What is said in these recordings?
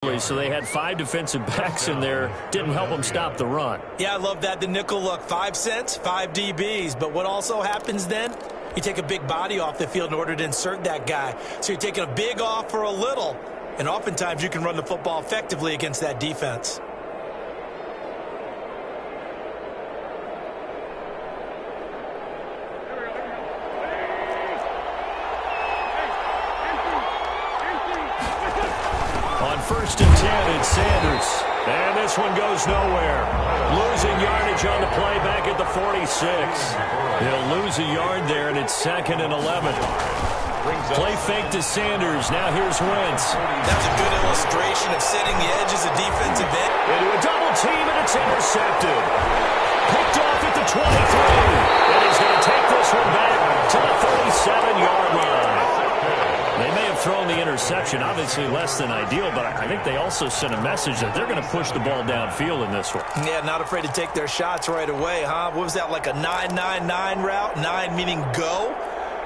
So they had 5 defensive backs in there. Didn't help them stop the run. Yeah, I love that. The nickel look, 5 cents, 5 DBs. But what also happens then? You take a big body off the field in order to insert that guy. So you're taking a big off for a little. And oftentimes you can run the football effectively against that defense. On 1st and 10, it's Sanders. And this one goes nowhere. Losing yardage on the play back at the 46. He'll lose a yard there, and it's 2nd and 11. Play fake to Sanders. Now here's Wentz. That's a good illustration of setting the edges of defensive end. Into a double team, and it's intercepted. Picked off at the 23. And he's going to take this one back to the 37-yard line. They may have thrown the interception, obviously less than ideal, but I think they also sent a message that they're going to push the ball downfield in this one. Yeah, not afraid to take their shots right away, huh? What was that, like a 9-9-9 route? 9 meaning go?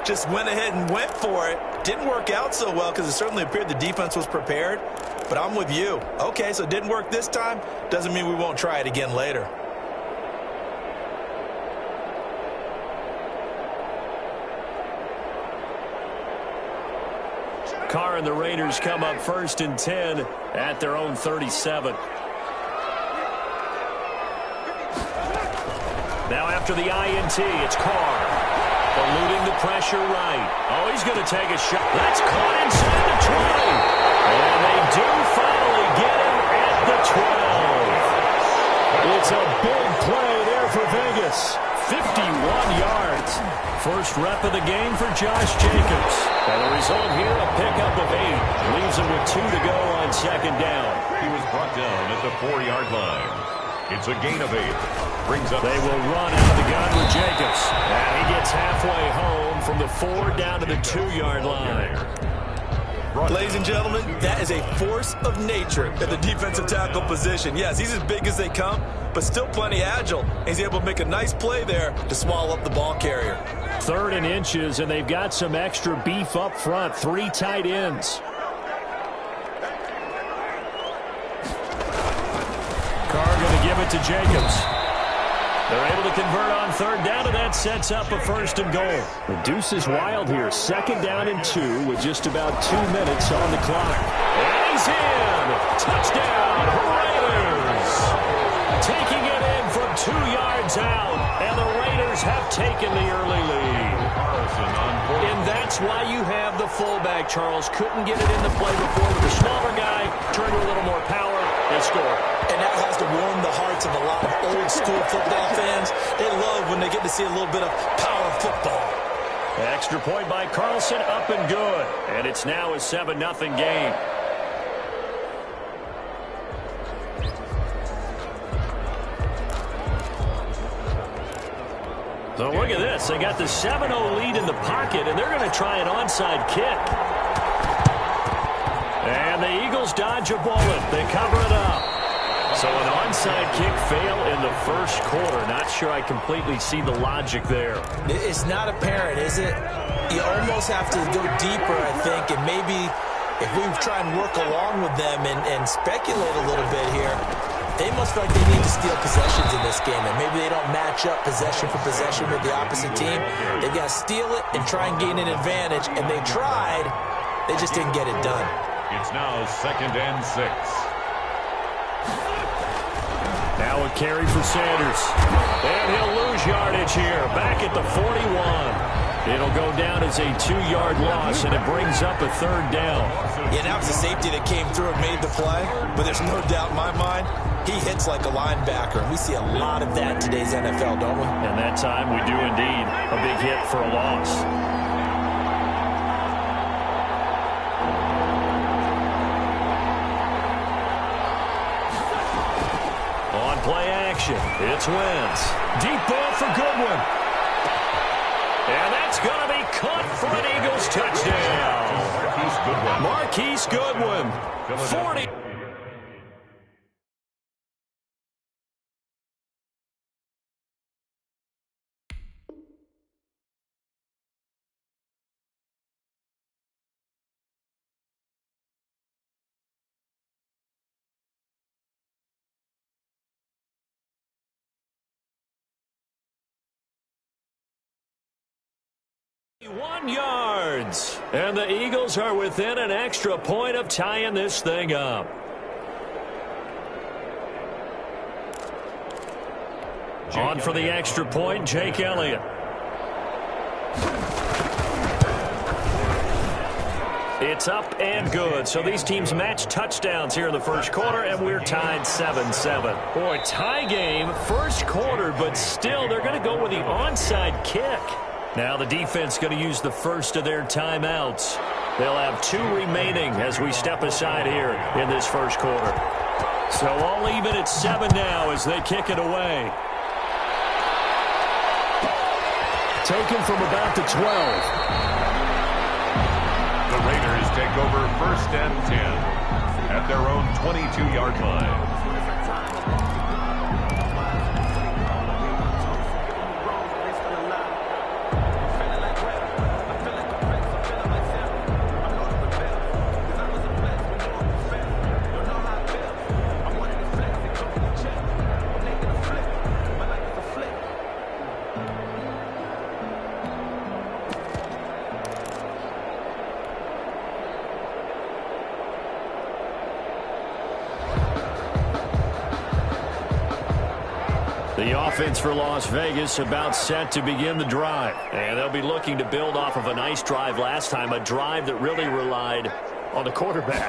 Just went ahead and went for it. Didn't work out so well because it certainly appeared the defense was prepared. But I'm with you. Okay, so it didn't work this time. Doesn't mean we won't try it again later. Carr and the Raiders come up 1st and 10 at their own 37. Now after the INT, it's Carr. Eluding the pressure right. Oh, he's going to take a shot. That's caught inside the 20. And they do finally get him at the 12. It's a big play there for Vegas. 51 yards. First rep of the game for Josh Jacobs. And the result here, a pickup of 8. Leaves him with 2 to go on 2nd down. He was brought down at the 4-yard line. It's a gain of 8. Brings up. They will run out of the gun with Jacobs. And he gets halfway home from the 4 down to the 2-yard line. Ladies and gentlemen, that is a force of nature at the defensive tackle position. Yes, he's as big as they come, but still plenty agile. He's able to make a nice play there to swallow up the ball carrier. 3rd and inches, and they've got some extra beef up front. 3 tight ends. Carr going to give it to Jacobs. They're able to convert on 3rd down, and that sets up a 1st and goal. The deuce is wild here. 2nd down and 2 with just about 2 minutes on the clock. And he's in! Touchdown, Raiders! Taking it in from 2 yards out, and the Raiders have taken the early lead. And that's why you have the fullback, Charles. Couldn't get it into play before with the smaller guy. Turned to a little more power and scored. And that has to warm the hearts of a lot of old-school football fans. They love when they get to see a little bit of power football. Extra point by Carlson, up and good. And it's now a 7-0 game. So look at this. They got the 7-0 lead in the pocket, and they're going to try an onside kick. And the Eagles dodge a bullet. They cover it up. So an onside kick fail in the 1st quarter. Not sure I completely see the logic there. It's not apparent, is it? You almost have to go deeper, I think, and maybe if we try and work along with them and speculate a little bit here, they must feel like they need to steal possessions in this game, and maybe they don't match up possession for possession with the opposite team. They've got to steal it and try and gain an advantage, and they tried. They just didn't get it done. It's now 2nd and 6. Now a carry for Sanders. And he'll lose yardage here. Back at the 41. It'll go down as a 2-yard loss, and it brings up a 3rd down. Yeah, that was the safety that came through and made the play. But there's no doubt in my mind, he hits like a linebacker. And we see a lot of that in today's NFL, don't we? And that time we do indeed. A big hit for a loss. On play action, it's Wentz. Deep ball for Goodwin. And that's going to be caught for an Eagles touchdown. Marquise Goodwin. 40. 1 yards. And the Eagles are within an extra point of tying this thing up. On for the extra point, Jake Elliott. It's up and good. So these teams match touchdowns here in the first quarter, and we're tied 7-7. Boy, tie game, first quarter, but still they're going to go with the onside kick. Now the defense going to use the first of their timeouts. They'll have 2 remaining as we step aside here in this first quarter. So all even at 7 now as they kick it away. Taken from about the 12. The Raiders take over 1st and 10 at their own 22-yard line. The offense for Las Vegas about set to begin the drive. And they'll be looking to build off of a nice drive last time, a drive that really relied on the quarterback.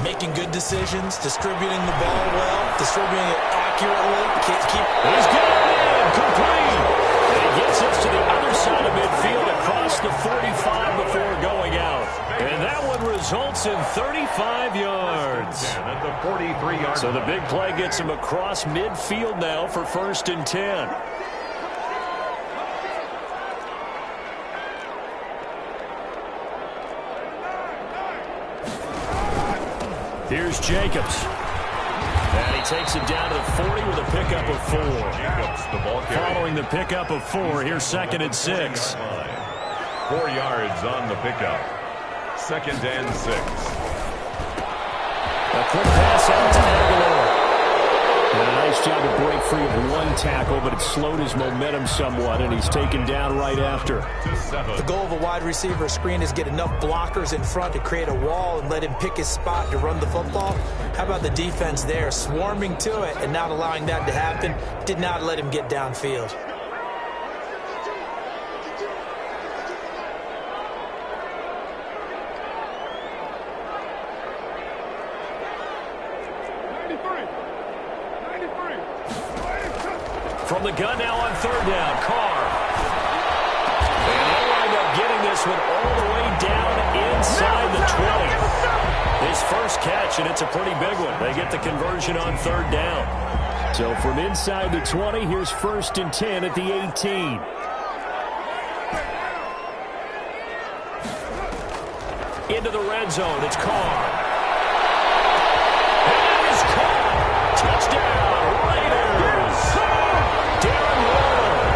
Making good decisions, distributing the ball well, distributing it accurately. He's getting in, complete. And he gets us to the other side of midfield across the 45 before going out. And that one results in 35 yards. At the 43-yard So the big play gets him across midfield now for 1st and 10. Here's Jacobs. And he takes it down to the 40 with a pickup of 4. Jacobs, the ball carrier. Following the pickup of 4, here's 2nd and 6. 4 yards on the pickup. 2nd and 6. A quick pass out to Aguilar. And a nice job to break free of 1 tackle, but it slowed his momentum somewhat, and he's taken down right after. The goal of a wide receiver screen is get enough blockers in front to create a wall and let him pick his spot to run the football. How about the defense there, swarming to it and not allowing that to happen? Did not let him get downfield. From the gun now on 3rd down, Carr. And they'll wind up getting this one all the way down inside the 20. His first catch, and it's a pretty big one. They get the conversion on 3rd down. So from inside the 20, here's 1st and 10 at the 18. Into the red zone, it's Carr. And it is Carr. Touchdown, Raiders. Darren Waller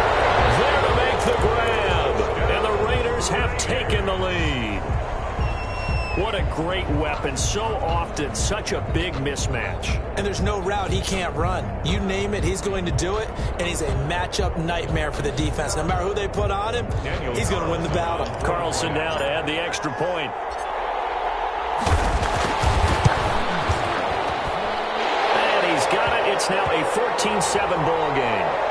there to make the grab. And the Raiders have taken the lead. What a great weapon. So often, such a big mismatch. And there's no route he can't run. You name it, he's going to do it. And he's a matchup nightmare for the defense. No matter who they put on him, he's going to win the battle. Carlson now to add the extra point. And he's got it. It's now a 14-7 ball game.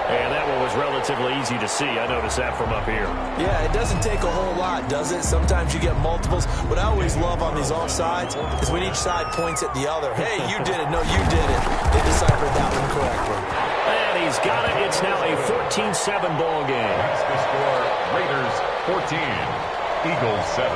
And that one was relatively easy to see. I noticed that from up here. Yeah, it doesn't take a whole lot, does it? Sometimes you get multiples. What I always love on these offsides is when each side points at the other. Hey, you did it. No, you did it. They deciphered that one correctly. And he's got it. It's now a 14-7 ball game. That's the score. Raiders 14, Eagles 7.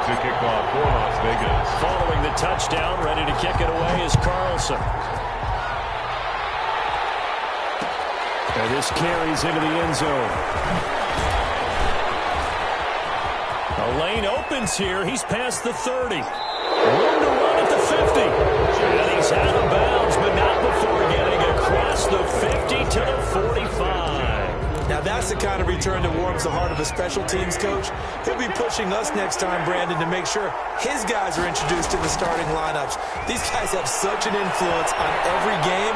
To kick off for Las Vegas. Following the touchdown, ready to kick it away is Carlson. And this carries into the end zone. A lane opens here. He's past the 30. Room to run at the 50. And he's out of bounds, but not before getting across the 50 to the 45. Now that's the kind of return that warms the heart of a special teams coach. He'll be pushing us next time, Brandon, to make sure his guys are introduced to the starting lineups. These guys have such an influence on every game.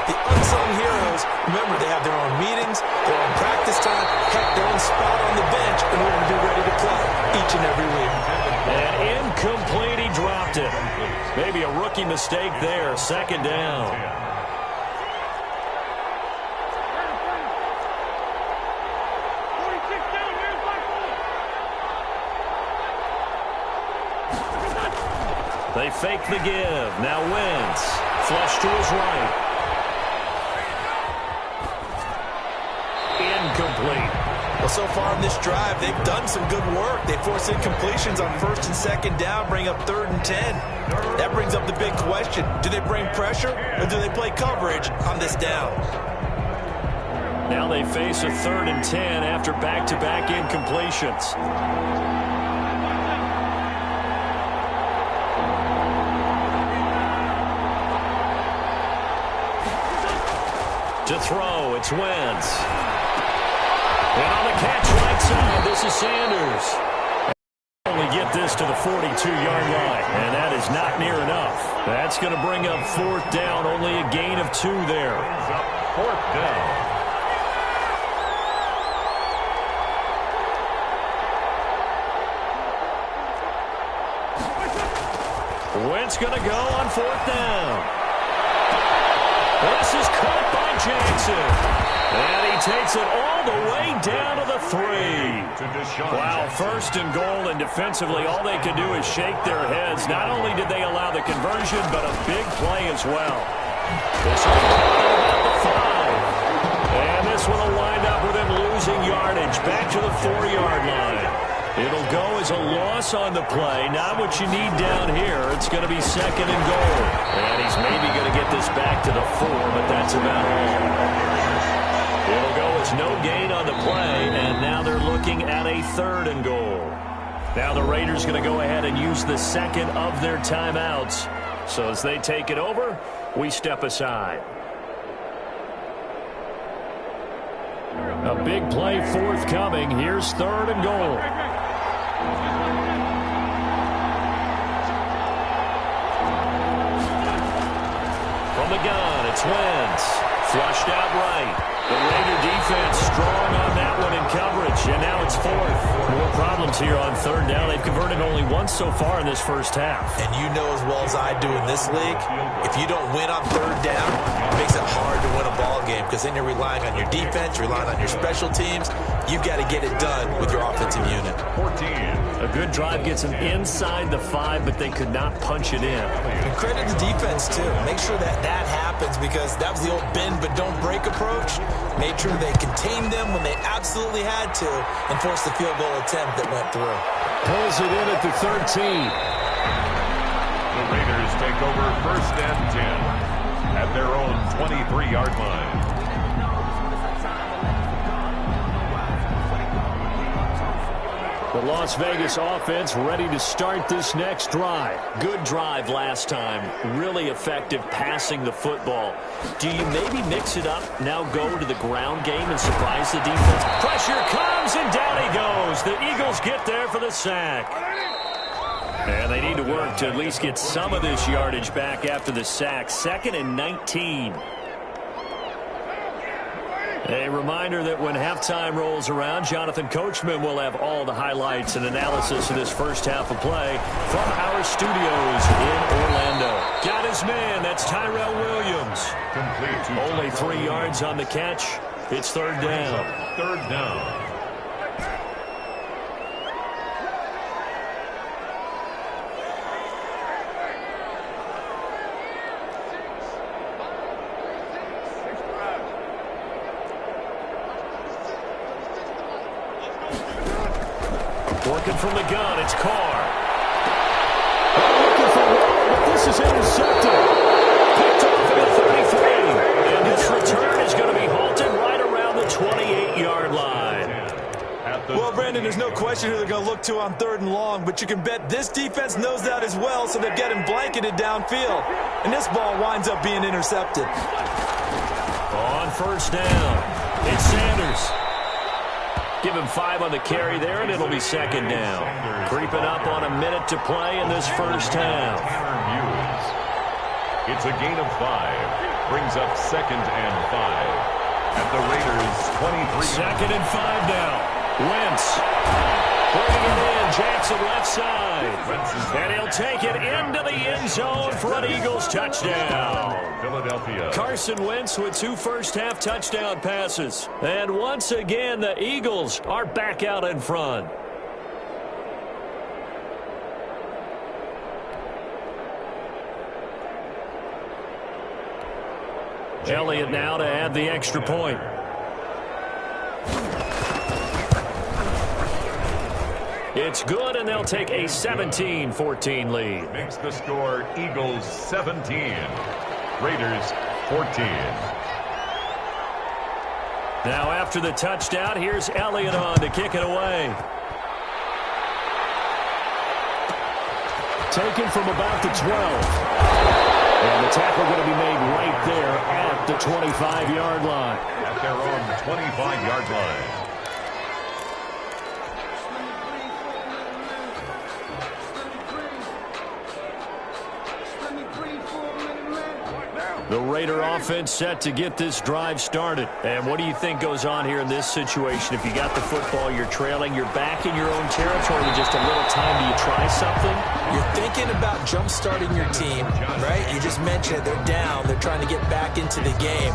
The unsung heroes, remember, they have their own meetings, their own practice time, heck, their own spot on the bench in order to be ready to play each and every week. And incomplete, he dropped it. Maybe a rookie mistake there, second down. They fake the give. Now Wentz. Flush to his right. Incomplete. Well, so far in this drive, they've done some good work. They forced incompletions on first and second down, bring up 3rd and 10. That brings up the big question. Do they bring pressure or do they play coverage on this down? Now they face a 3rd and 10 after back-to-back incompletions. To throw, it's Wentz. And on the catch right side, this is Sanders. Only get this to the 42-yard line, and that is not near enough. That's going to bring up 4th down, only a gain of 2 there. 4th down. Wentz going to go on 4th down. This is caught by Jackson. And he takes it all the way down to the 3. Wow, 1st and goal, and defensively all they can do is shake their heads. Not only did they allow the conversion, but a big play as well. This one about the 5. And this one will wind up with him losing yardage back to the 4-yard line. It'll go as a loss on the play. Not what you need down here. It's going to be 2nd and goal. And he's maybe going to get this back to the 4, but that's about all. It'll go as no gain on the play, and now they're looking at a 3rd and goal. Now the Raiders going to go ahead and use the 2nd of their timeouts. So as they take it over, we step aside. A big play forthcoming. Here's 3rd and goal. From the gun, it's Wentz. Flushed out right. The Raider defense strong on that one in coverage, and now it's 4th. More problems here on 3rd down. They've converted only once so far in this first half. And you know as well as I do in this league, if you don't win on 3rd down, it makes it hard to win a ball game because then you're relying on your defense, you're relying on your special teams. You've got to get it done with your offensive unit. 14. A good drive gets them inside the 5, but they could not punch it in. And credit the defense, too. Make sure that happens because that was the old bend but don't break approach. Made sure they contained them when they absolutely had to and forced the field goal attempt that went through. Pulls it in at the 13. The Raiders take over 1st and 10 at their own 23-yard line. The Las Vegas offense ready to start this next drive. Good drive last time. Really effective passing the football. Do you maybe mix it up, now go to the ground game and surprise the defense? Pressure comes, and down he goes. The Eagles get there for the sack. And they need to work to at least get some of this yardage back after the sack. 2nd and 19. A reminder that when halftime rolls around, Jonathan Coachman will have all the highlights and analysis of this first half of play from our studios in Orlando. Got his man. That's Tyrell Williams. Complete. Only 3 yards on the catch. It's 3rd down. 3rd down. Working from the gun, it's Carr. Looking for Waller, but this is intercepted. Picked off at the 33. And this return is going to be halted right around the 28-yard line. Well, Brandon, there's no question who they're going to look to on 3rd and long, but you can bet this defense knows that as well, so they're getting blanketed downfield. And this ball winds up being intercepted. On 1st down, it's Sanders. Give him 5 on the carry there, and it'll be 2nd down. Creeping up on a minute to play in this first half. It's a gain of 5. Brings up 2nd and 5. At the Raiders' 23. 2nd and 5 now. Wentz. Bringing it in. Jackson left side. And he'll take it into the end zone for an Eagles touchdown. Philadelphia. Carson Wentz with 2 first-half touchdown passes. And once again, the Eagles are back out in front. Elliott now to add the extra point. It's good, and they'll take a 17-14 lead. Makes the score Eagles 17, Raiders 14. Now after the touchdown, here's Elliott on to kick it away. Taken from about the 12. And the tackle going to be made right there at the 25-yard line. At their own 25-yard line. The Raider offense set to get this drive started. And what do you think goes on here in this situation? If you got the football, you're trailing, you're back in your own territory with just a little time. Do you try something? You're thinking about jump-starting your team, right? You just mentioned they're down. They're trying to get back into the game.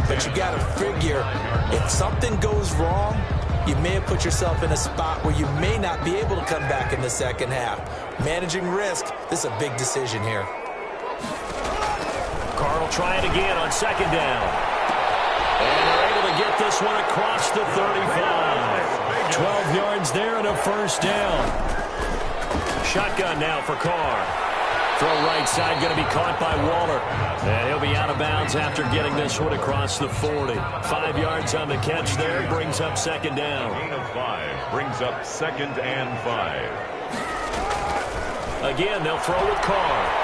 But you got to figure, if something goes wrong, you may have put yourself in a spot where you may not be able to come back in the second half. Managing risk, this is a big decision here. Carl trying again on 2nd down. And they're able to get this one across the 35. 12 yards there and a 1st down. Shotgun now for Carr. Throw right side going to be caught by Waller. And he'll be out of bounds after getting this one across the 40. 5 yards on the catch there. Brings up 2nd down. Gain of 5. Brings up 2nd and 5. Again, they'll throw with Carr.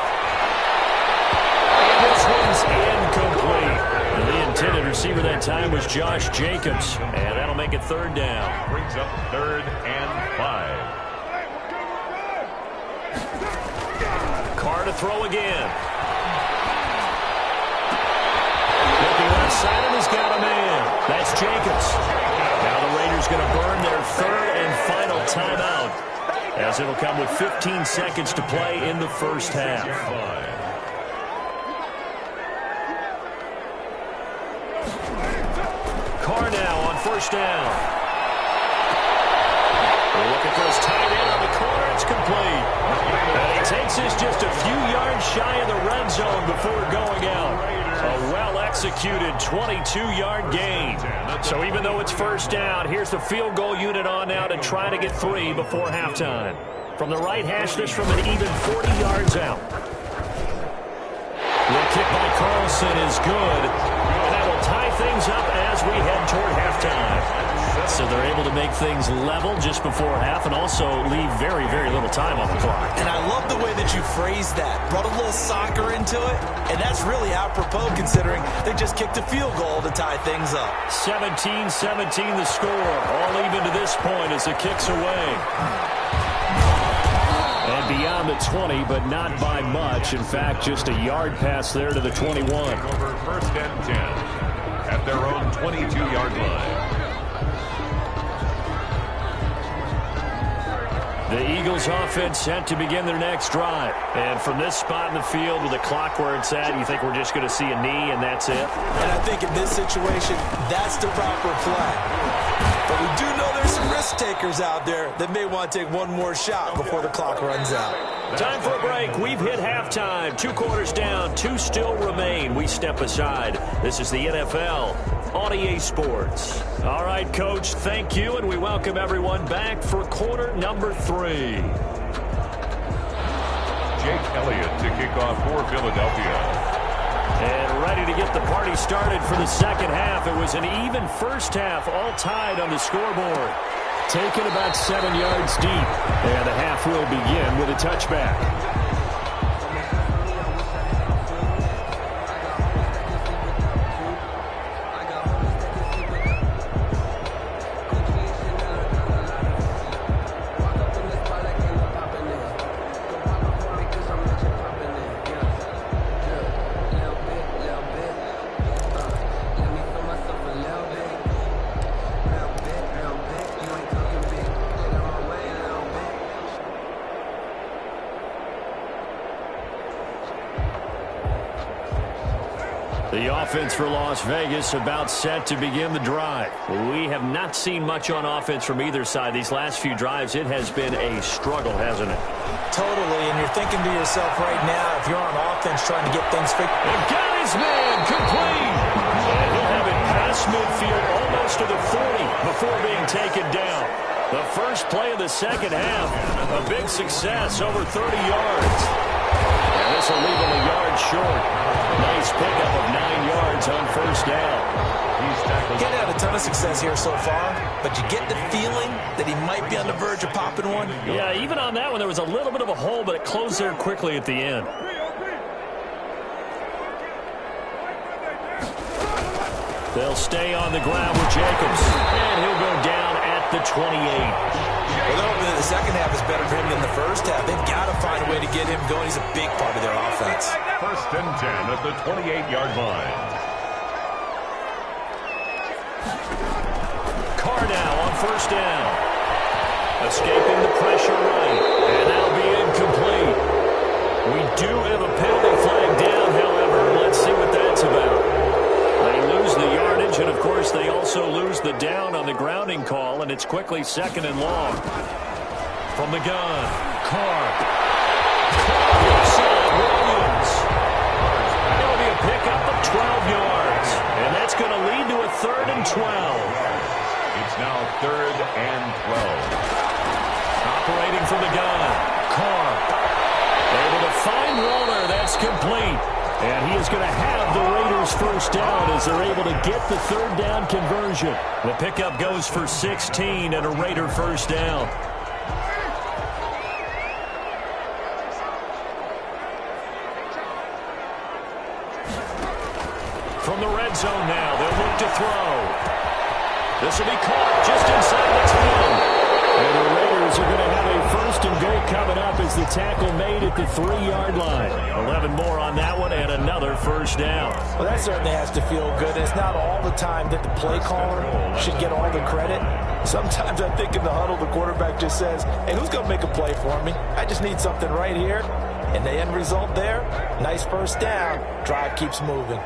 This one's incomplete. And the intended receiver that time was Josh Jacobs. And that'll make it 3rd down. Brings up 3rd and 5. Carr to throw again. Looking left side, and he's got a man. That's Jacobs. Now the Raiders going to burn their 3rd and final timeout, as it'll come with 15 seconds to play in the first half. Carr now on 1st down. We're looking for his tight end on the corner. It's complete. And he takes this just a few yards shy of the red zone before going out. A well-executed 22-yard gain. So even though it's 1st down, here's the field goal unit on now to try to get 3 before halftime. From the right hash, this from an even 40 yards out. The kick by Carlson is good. And that will tie things up as we head toward halftime. So they're able to make things level just before half and also leave very, very little time on the clock. And I love the way that you phrased that. Brought a little soccer into it, and that's really apropos considering they just kicked a field goal to tie things up. 17-17 the score. All even to this point as the kick's away. And beyond the 20, but not by much. In fact, just a yard pass there to the 21. Over 1st and 10 at their own 22-yard line. The Eagles offense set to begin their next drive. And from this spot in the field with the clock where it's at, you think we're just going to see a knee and that's it? And I think in this situation, that's the proper play. But we do know there's some risk takers out there that may want to take one more shot before the clock runs out. Time for a break. We've hit halftime. 2 quarters down. 2 still remain. We step aside. This is the NFL on EA Sports. All right, Coach, thank you, and we welcome everyone back for quarter number 3. Jake Elliott to kick off for Philadelphia. And ready to get the party started for the second half. It was an even first half, all tied on the scoreboard. Taken about 7 yards deep. And the half will begin with a touchback. The offense for Las Vegas about set to begin the drive. We have not seen much on offense from either side. These last few drives, it has been a struggle, hasn't it? Totally, and you're thinking to yourself right now, if you're on offense trying to get things fixed. And got his man complete. And he'll have it past midfield almost to the 40 before being taken down. The first play of the second half, a big success, over 30 yards. And this will leave him a yard short. Nice pickup of 9 yards on first down. He's getting a ton of success here so far, but you get the feeling that he might be on the verge of popping one. Yeah, even on that one, there was a little bit of a hole, but it closed there quickly at the end. They'll stay on the ground with Jacobs, and he'll go down at the 28. Well, they're hoping that the second half is better for him than the first half. They've got to find a way to get him going. He's a big part of their offense. First and 10 at the 28-yard line. Carr now on first down. Escaping the pressure right, and that'll be incomplete. We do have a penalty flag down, however. Let's see what that's about. They lose the yardage, and, of course, they also lose the down on the grounding call, and it's quickly second and long. From the gun, Carr. Williams. It'll be a pickup of 12 yards, and that's going to lead to a 3rd and 12. It's now 3rd and 12. Operating from the gun, Carr. Able to find Waller. That's complete. And he is going to have the Raiders first down as they're able to get the 3rd down conversion. The pickup goes for 16 and a Raider first down. From the red zone now, they'll look to throw. This will be caught just inside the 10. And the Raiders are going to have a 1st and goal coming up as the tackle made at the 3-yard line. 11 more on that one and another first down. Well, that certainly has to feel good. It's not all the time that the play caller should get all the credit. Sometimes I think in the huddle, the quarterback just says, hey, who's going to make a play for me? I just need something right here. And the end result there, nice first down. Drive keeps moving.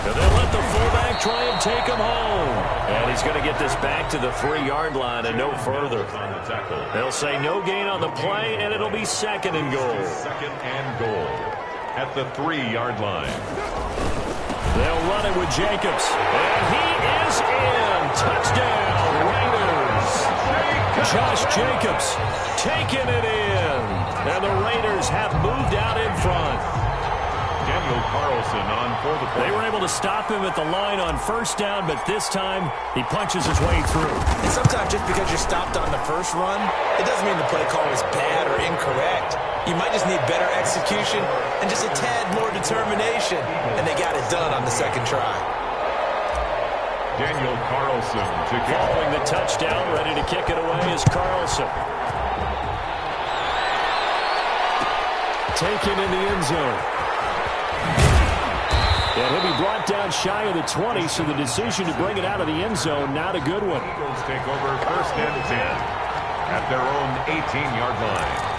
And they'll let the fullback try and take him home. And he's going to get this back to the 3-yard line and no further. They'll say no gain on the play, and it'll be 2nd and goal. 2nd and goal at the 3-yard line. They'll run it with Jacobs. And he is in. Touchdown, Raiders. Josh Jacobs taking it in. And the Raiders have moved out in front. Daniel Carlson on for the play. They were able to stop him at the line on first down, but this time he punches his way through. And sometimes just because you're stopped on the first run, it doesn't mean the play call is bad or incorrect. You might just need better execution and just a tad more determination. And they got it done on the second try. Daniel Carlson to kick. Following the touchdown, ready to kick it away is Carlson. Taken in the end zone. And he'll be brought down shy of the 20, so the decision to bring it out of the end zone, not a good one. Eagles take over 1st and 10 at their own 18-yard line.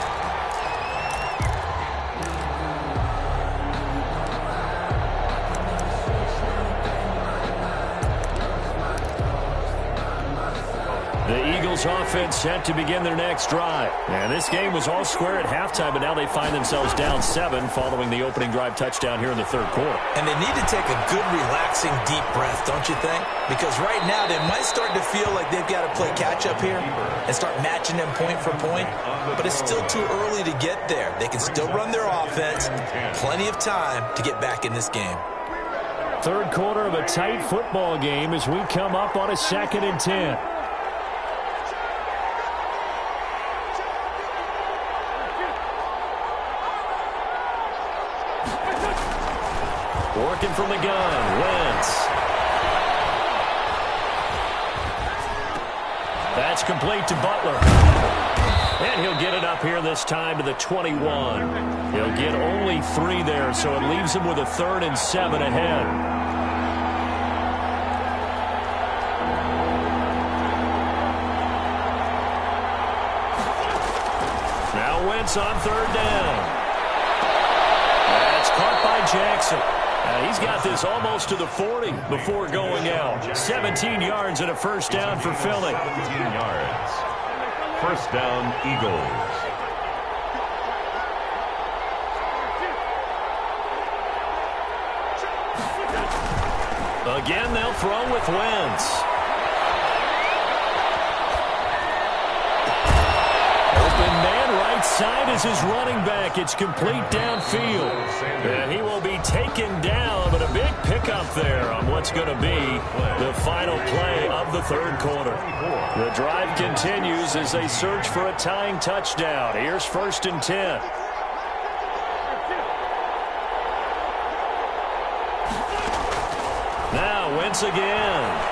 The Eagles offense set to begin their next drive. And this game was all square at halftime, but now they find themselves down 7 following the opening drive touchdown here in the 3rd quarter. And they need to take a good, relaxing, deep breath, don't you think? Because right now they might start to feel like they've got to play catch-up here and start matching them point for point. But it's still too early to get there. They can still run their offense. Plenty of time to get back in this game. third quarter of a tight football game as we come up on a 2nd and 10. Working from the gun, Wentz. That's complete to Butler. And he'll get it up here this time to the 21. He'll get only 3 there, so it leaves him with a 3rd and 7 ahead. Now Wentz on 3rd down. That's caught by Jackson. He's got this almost to the 40 before going out. 17 yards and a first down for Philly. 17 yards. First down, Eagles. Again, they'll throw with Wentz. Open man right side is his running back. It's complete downfield. And he will be taken down, but a big pickup there on what's going to be the final play of the third quarter. The drive continues as they search for a tying touchdown. Here's 1st and 10. Now Wentz again.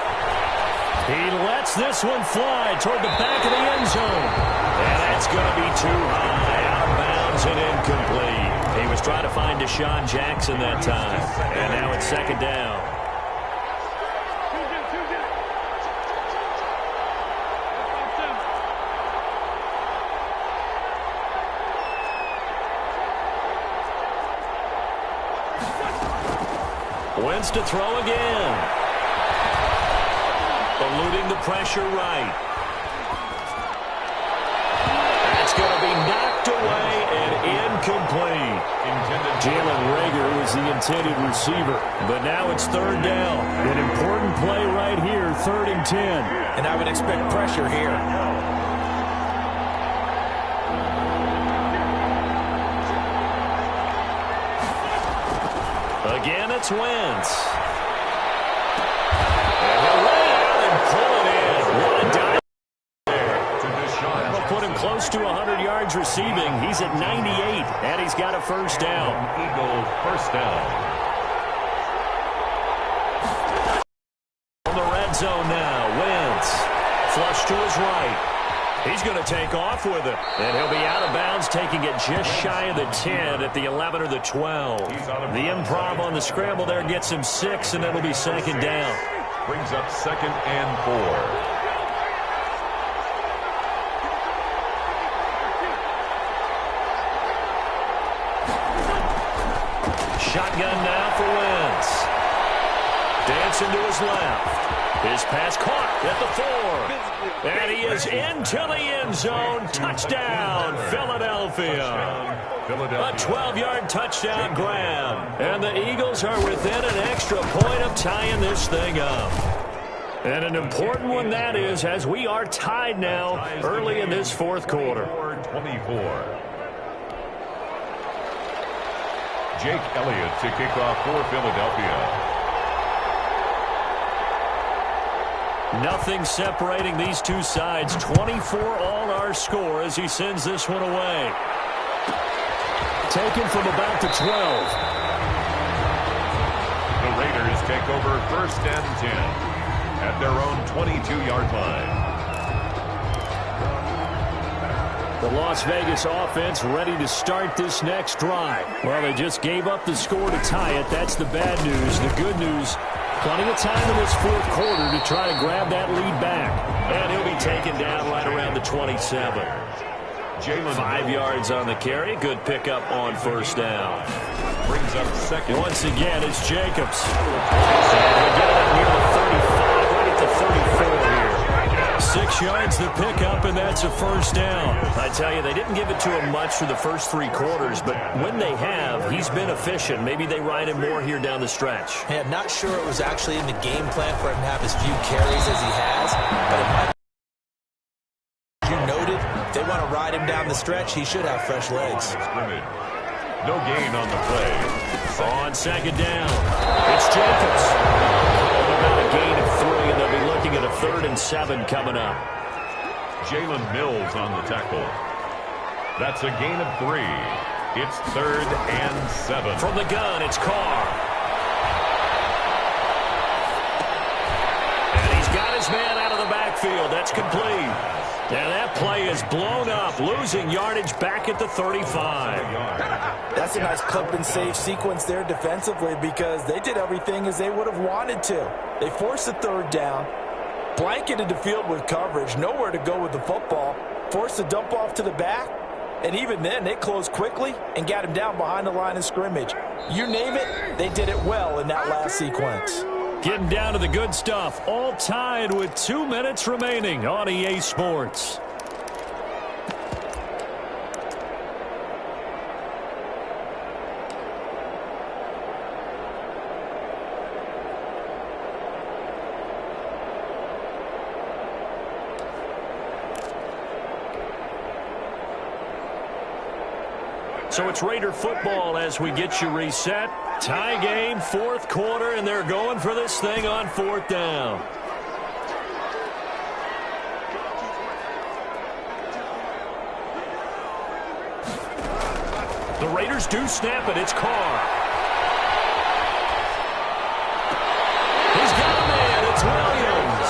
He lets this one fly toward the back of the end zone. And that's going to be too high, out of bounds and incomplete. He was trying to find Deshaun Jackson that time. And now it's 2nd down. Wentz to throw again. Eluding the pressure right. That's going to be knocked away and incomplete. Jalen Reagor was the intended receiver, but now it's 3rd down. An important play right here, 3rd and 10. And I would expect pressure here. Again, it's Wentz. And he'll lay it out and pull it in. What a dive there. That'll put him close to 100 yards receiving. He's at 98, and he's got a first down. Eagle first down. On the red zone now, Wentz. Flush to his right. He's going to take off with it. And he'll be out of bounds, taking it just shy of the 10 at the 11 or the 12. The improv on the scramble there gets him 6, and it'll be 2nd down. Brings up 2nd and 4. Shotgun now for Wentz. Dancing to his left. His pass caught at the 4. And he is into the end zone. Touchdown, Philadelphia. A 12-yard touchdown grab. And the Eagles are within an extra point of tying this thing up. And an important one that is, as we are tied now early in this fourth quarter. 24. Jake Elliott to kick off for Philadelphia. Nothing separating these two sides. 24 all our score as he sends this one away. Taken from about the 12. The Raiders take over 1st and 10 at their own 22-yard line. The Las Vegas offense ready to start this next drive. Well, they just gave up the score to tie it. That's the bad news. The good news, plenty of time in this fourth quarter to try to grab that lead back. And he'll be taken down right around the 27. 5 yards on the carry. Good pickup on 1st down. Brings up 2nd. Once again, it's Jacobs. And he'll get it up near the 35, right at the 34 here. 6 yards to pick up, and that's a 1st down. I tell you, they didn't give it to him much for the first 3 quarters, but when they have, he's been efficient. Maybe they ride him more here down the stretch. Hey, I'm not sure it was actually in the game plan for him to have as few carries as he has, but it might, as you noted, if they want to ride him down the stretch, he should have fresh legs. No gain on the play. On second down, it's Jacobs. About a gain of 3, and they'll be looking at a 3rd and 7 coming up. Jalen Mills on the tackle. That's a gain of 3. It's 3rd and 7. From the gun, it's Carr. And he's got his man out of the backfield. That's complete. And that play is blown up, losing yardage back at the 35. That's a nice clip and save sequence there defensively because they did everything as they would have wanted to. They forced the 3rd down, blanketed the field with coverage, nowhere to go with the football, forced the dump off to the back, and even then they closed quickly and got him down behind the line of scrimmage. You name it, they did it well in that last sequence. Getting down to the good stuff, all tied with 2 minutes remaining on EA Sports. So it's Raider football as we get you reset. Tie game, 4th quarter, and they're going for this thing on 4th down. The Raiders do snap it. It's Carr. He's got a man. It's Williams.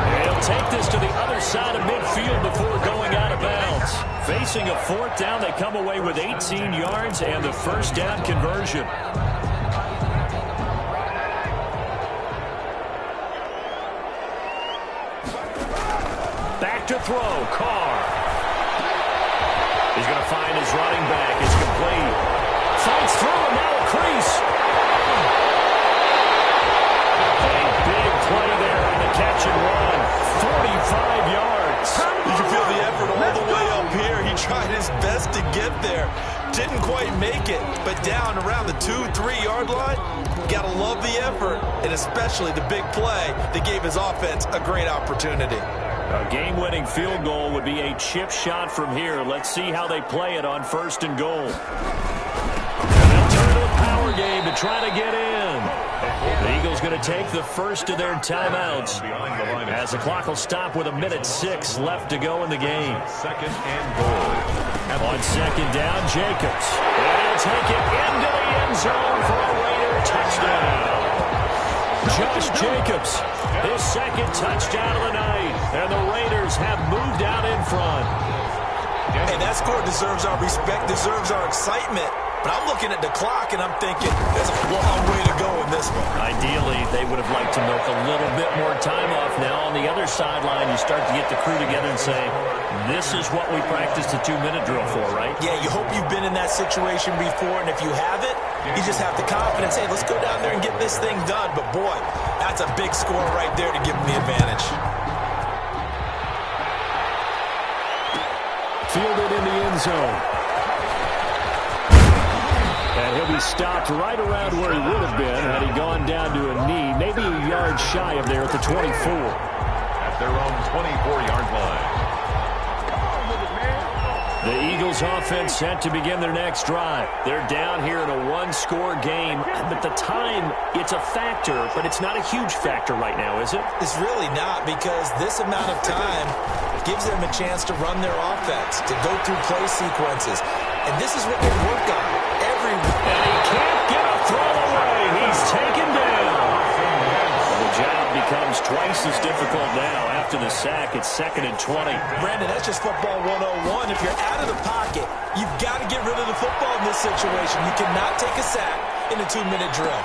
And he'll take this to the other side of midfield before going out of bounds. Facing a 4th down, they come away with 18 yards and the 1st down conversion. Back to throw, Carr. He's going to find his running back. It's complete. Fights through and now a crease. A big play there on the catch and run. 45 yards. You can feel the effort all the way up here. He tried his best to get there. Didn't quite make it, but down around the 2-3 yard line, gotta love the effort, and especially the big play that gave his offense a great opportunity. A game-winning field goal would be a chip shot from here. Let's see how they play it on 1st and goal. And they'll turn to the power game to try to get in. The Eagles going to take the first of their timeouts as the clock will stop with 1:06 left to go in the game. 2nd and goal. On 2nd down, Jacobs. And he'll take it into the end zone for a Raider touchdown. Josh Jacobs, his 2nd touchdown of the night. And the Raiders have moved out in front. Hey, that score deserves our respect, deserves our excitement. But I'm looking at the clock, and I'm thinking, there's a long way to go in this one. Ideally, they would have liked to milk a little bit more time off. Now, on the other sideline, you start to get the crew together and say, this is what we practiced a 2-minute drill for, right? Yeah, you hope you've been in that situation before, and if you haven't, you just have the confidence, hey, let's go down there and get this thing done. But, boy, that's a big score right there to give them the advantage. Fielded in the end zone. And he'll be stopped right around where he would have been had he gone down to a knee, maybe a yard shy of there at the 24. At their own 24-yard line. The Eagles offense set to begin their next drive. They're down here in a 1-score game, but the time, it's a factor, but it's not a huge factor right now, is it? It's really not, because this amount of time gives them a chance to run their offense, to go through play sequences. And this is what they work on every week. And he can't get a throw away. He's taken down. The job becomes twice as difficult now after the sack. It's 2nd and 20. Brandon, that's just football 101. If you're out of the pocket, you've got to get rid of the football in this situation. You cannot take a sack in a 2-minute drill.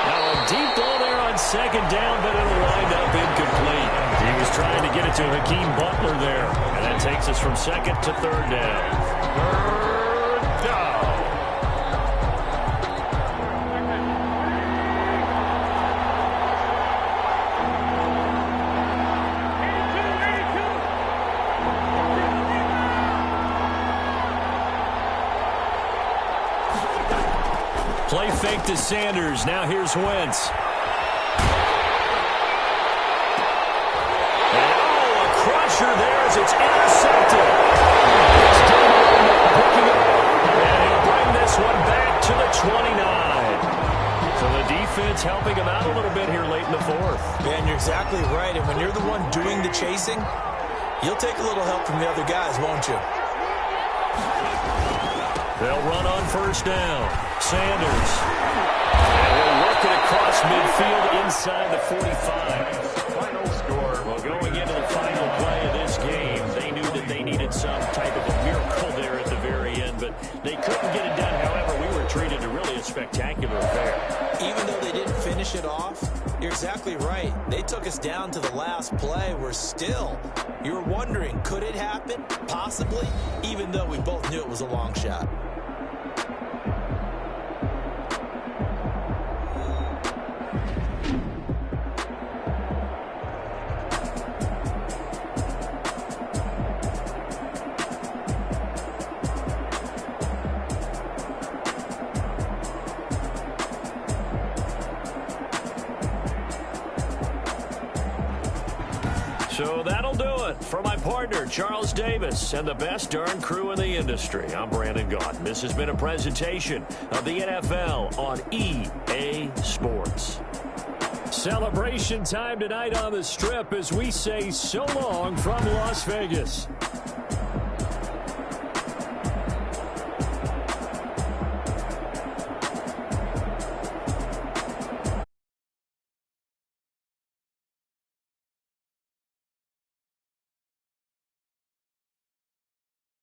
Now a deep ball there on 2nd down, but it'll wind up incomplete. He was trying to get it to Hakeem Butler there. And that takes us from 2nd to 3rd down. 3rd down. Play fake to Sanders. Now here's Wentz. And a crusher there as it's intercepted. Still picking up. And he'll break to the 29. So the defense helping him out a little bit here late in the fourth. Man, you're exactly right. And when you're the one doing the chasing, you'll take a little help from the other guys, won't you? They'll run on first down. Sanders. And he'll work it across midfield inside the 45. Final score. Well, going into the final play of this game, they knew that they needed some type of a miracle there at the very end, but they couldn't get it done. However, we were treated to really a spectacular affair. Even though they didn't finish it off, you're exactly right. They took us down to the last play. We're still, you're wondering, could it happen? Possibly, even though we both knew it was a long shot. So that'll do it for my partner, Charles Davis, and the best darn crew in the industry. I'm Brandon Gaudin. This has been a presentation of the NFL on EA Sports. Celebration time tonight on the Strip as we say so long from Las Vegas.